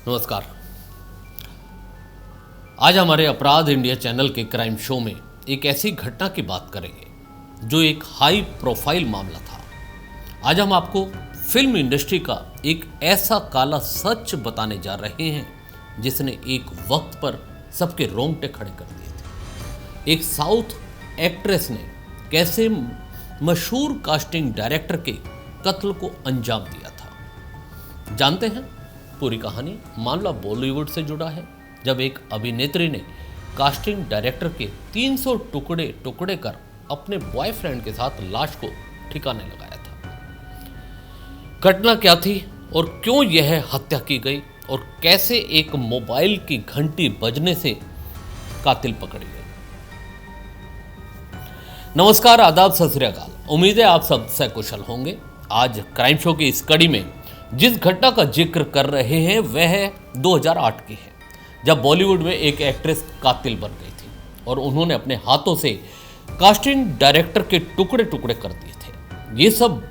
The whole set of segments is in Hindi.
नमस्कार। आज हमारे अपराध इंडिया चैनल के क्राइम शो में एक ऐसी घटना की बात करेंगे जो एक हाई प्रोफाइल मामला था। आज हम आपको फिल्म इंडस्ट्री का एक ऐसा काला सच बताने जा रहे हैं जिसने एक वक्त पर सबके रोंगटे खड़े कर दिए थे। एक साउथ एक्ट्रेस ने कैसे मशहूर कास्टिंग डायरेक्टर के कत्ल को अंजाम दिया था। जानते हैं पूरी कहानी। मामला बॉलीवुड से जुड़ा है, जब एक अभिनेत्री ने कास्टिंग डायरेक्टर के 300 टुकड़े कर अपने बॉयफ्रेंड के साथ लाश को ठिकाने लगाया था। घटना क्या थी और क्यों यह हत्या की गई और कैसे एक मोबाइल की घंटी बजने से कातिल पकड़ी गई। नमस्कार, आदाब, सत श्री अकाल। उम्मीद है आप सब सकुशल होंगे। आज क्राइम शो की इस कड़ी में जिस घटना का जिक्र कर रहे हैं वह 2008 की है, जब बॉलीवुड में एक एक्ट्रेस कातिल बन गई थी और उन्होंने अपने हाथों से कास्टिंग डायरेक्टर के टुकड़े कर दिए थे। ये सब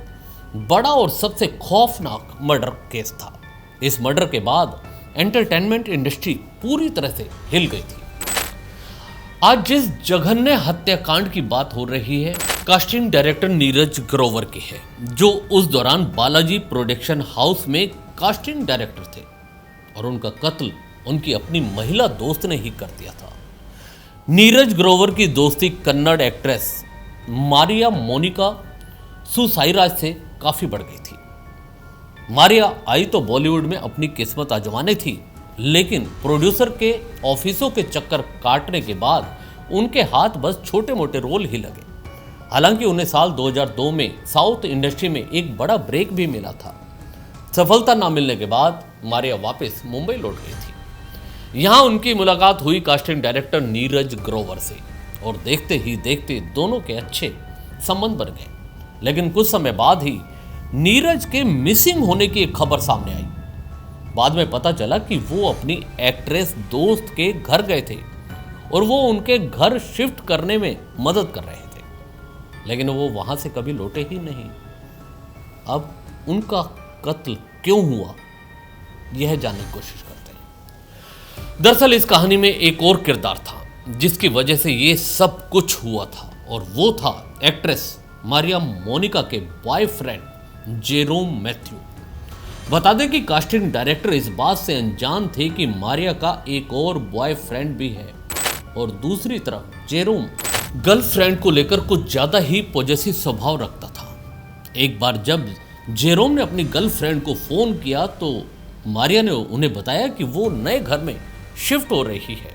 बड़ा और सबसे खौफनाक मर्डर केस था। इस मर्डर के बाद एंटरटेनमेंट इंडस्ट्री पूरी तरह से हिल गई थी। आज जिस जघन्य हत्याकांड की बात हो रही है कास्टिंग डायरेक्टर नीरज ग्रोवर की है, जो उस दौरान बालाजी प्रोडक्शन हाउस में कास्टिंग डायरेक्टर थे और उनका कत्ल उनकी अपनी महिला दोस्त ने ही कर दिया था। नीरज ग्रोवर की दोस्ती कन्नड़ एक्ट्रेस मारिया मोनिका सुसाइराज से काफी बढ़ गई थी। मारिया आई तो बॉलीवुड में अपनी किस्मत आजमाने थी, लेकिन प्रोड्यूसर के ऑफिसों के चक्कर काटने के बाद उनके हाथ बस छोटे मोटे रोल ही लगे। हालांकि उन्हें साल 2002 में साउथ इंडस्ट्री में एक बड़ा ब्रेक भी मिला था। सफलता ना मिलने के बाद मारिया वापस मुंबई लौट गई थी। यहां उनकी मुलाकात हुई कास्टिंग डायरेक्टर नीरज ग्रोवर से और देखते ही देखते दोनों के अच्छे संबंध बन गए। लेकिन कुछ समय बाद ही नीरज के मिसिंग होने की एक खबर सामने आई। बाद में पता चला कि वो अपनी एक्ट्रेस दोस्त के घर गए थे और वो उनके घर शिफ्ट करने में मदद कर रहे थे, लेकिन वो वहां से कभी लौटे ही नहीं। अब उनका कत्ल क्यों हुआ, यह जानने की कोशिश करते हैं। दरअसल इस कहानी में एक और किरदार था जिसकी वजह से ये सब कुछ हुआ था, और वो था एक्ट्रेस मारिया मोनिका के बॉयफ्रेंड जेरोम मैथ्यू। बता दें कि कास्टिंग डायरेक्टर इस बात से अनजान थे कि मारिया का एक और बॉयफ्रेंड भी है, और दूसरी तरफ जेरोम गर्लफ्रेंड को लेकर कुछ ज्यादा ही पॉजेसिव स्वभाव रखता था। एक बार जब जेरोम ने अपनी गर्लफ्रेंड को फोन किया तो मारिया ने उन्हें बताया कि वो नए घर में शिफ्ट हो रही है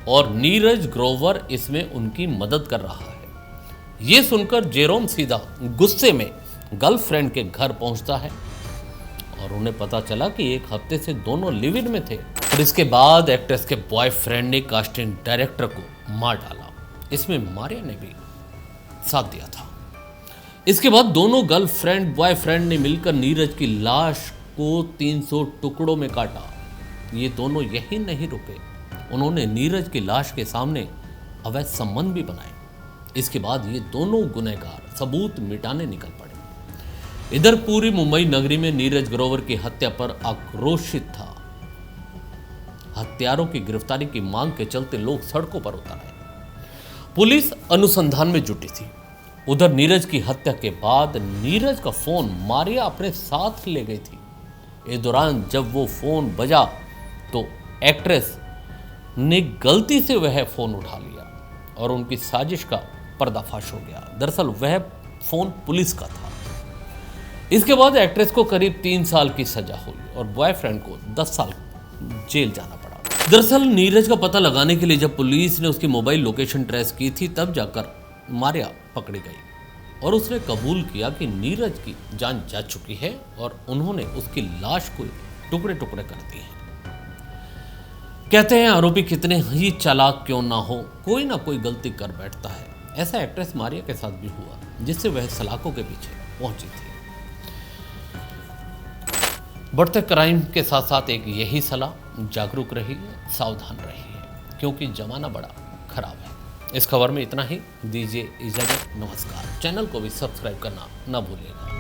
और नीरज ग्रोवर इसमें उनकी मदद कर रहा है। ये सुनकर जेरोम सीधा गुस्से में गर्लफ्रेंड के घर पहुंचता है और उन्हें पता चला कि एक हफ्ते से दोनों लिव इन में थे। और इसके बाद एक्ट्रेस के बॉयफ्रेंड ने कास्टिंग डायरेक्टर को मार डाला। इसमें मारिया ने भी साथ दिया था। इसके बाद दोनों गर्लफ्रेंड बॉयफ्रेंड ने मिलकर नीरज की लाश को 300 टुकड़ों में काटा। ये दोनों यही नहीं रुके, उन्होंने नीरज की लाश के सामने अवैध संबंध भी बनाए। इसके बाद ये दोनों गुनहगार सबूत मिटाने निकल पड़े। इधर पूरी मुंबई नगरी में नीरज ग्रोवर की हत्या पर आक्रोशित था। हत्यारों की गिरफ्तारी की मांग के चलते लोग सड़कों पर उतर आए। पुलिस अनुसंधान में जुटी थी। उधर नीरज की हत्या के बाद नीरज का फोन मारिया अपने साथ ले गई थी। इस दौरान जब वो फोन बजा तो एक्ट्रेस ने गलती से वह फोन उठा लिया और उनकी साजिश का पर्दाफाश हो गया। दरअसल वह फोन पुलिस का था। इसके बाद एक्ट्रेस को करीब 3 साल की सजा हुई और बॉयफ्रेंड को 10 साल जेल जाना पड़ा। दरअसल नीरज का पता लगाने के लिए जब पुलिस ने उसकी मोबाइल लोकेशन ट्रेस की थी तब जाकर मारिया पकड़ी गई और उसने कबूल किया कि नीरज की जान जा चुकी है और उन्होंने उसकी लाश को टुकड़े कर दिए हैं। कहते हैं आरोपी कितने ही चालाक क्यों ना हो, कोई ना कोई गलती कर बैठता है। ऐसा एक्ट्रेस मारिया के साथ भी हुआ, जिससे वह सलाखों के पीछे पहुंची थी। बढ़ते क्राइम के साथ साथ एक यही सलाह, जागरूक रहिए, सावधान रहिए, क्योंकि जमाना बड़ा खराब है। इस खबर में इतना ही। दीजिए इजाजत। नमस्कार। चैनल को भी सब्सक्राइब करना ना भूलिएगा।